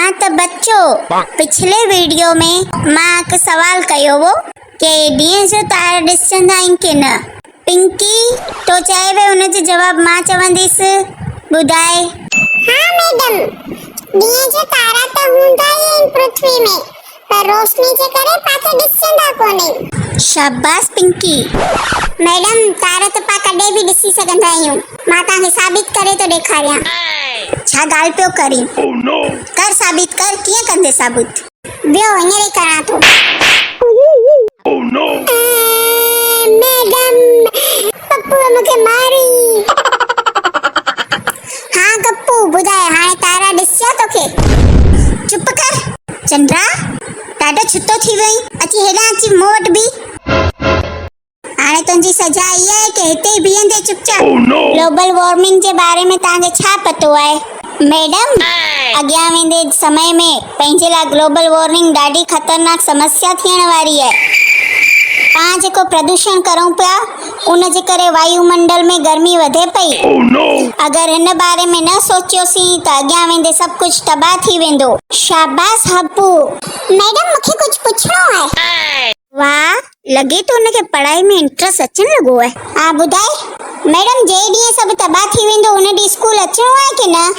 हाँ तो बच्चों, पिछले वीडियो में मां हिकु सवाल कयो हो कि ॾींहं जो तारा ॾिसंदा आहिनि की न। पिंकी तो चए वे हुनजो जवाब मां चवंदीसि, ॿुधाए। हाँ मैडम, ॾींहं जो तारा त हूंदा ई आहिनि पृथ्वी में, पर रोशनी जे करे पाखे ॾिसंदा कोन्हे। शाबाश पिंकी। मैडम, तारा त पा कॾहिं बि ॾिसी सघंदा आहियूं। मां तव्हांखे साबित करे तो ॾेखारियां। छा ॻाल्हि पियो करी? कर साबित कर। कीअं कंदे साबित? ॿियो हींअर ई करां थो। मैडम, पप्पू मूंखे मारी। हाँ गप्पू, ॿुधाए हाणे तारा ॾिसिया तोखे? चुप कर चंद्रा, ॾाढो छुतो थी वई। अची हेॾां अची मूं वटि बि। हाणे तुंहिंजी सजा इहा आहे कि हिते ई बीहंदे चुपचाप। ग्लोबल वार्मिंग जे बारे में तव्हांखे छा पतो आहे? मैडम, अॻियां वेंदे समय में पंहिंजे लाइ ग्लोबल वार्मिंग ॾाढी ख़तरनाक समस्या थियण वारी आहे। पाण जेको प्रदूषण करूं पिया, उन जे करे वायुमंडल में गर्मी वधे पई। अगरि हिन बारे में न सोचियोसीं त अॻियां वेंदे सभु कुझु तबाह थी वेंदो। शाबाश हब्बू। मैडम, मूंखे कुझु पुछणो आहे। वाह, लॻे तो हुनखे पढ़ाई में इंट्रेस्ट अचण लॻो आहे। हा ॿुधाए। मैडम, जे ॾींहुं सभु तबाह थी वेंदो उन ॾींहुं स्कूल अचिणो आहे की न?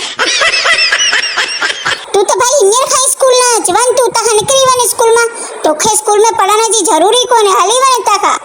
तूं त भाई हींअर खां ई स्कूल न अच। वञ, तूं त निकिरी वञ स्कूल मां। तोखे स्कूल में पढ़ण जी ज़रूरी कोन्हे। हली वञ हितां खां।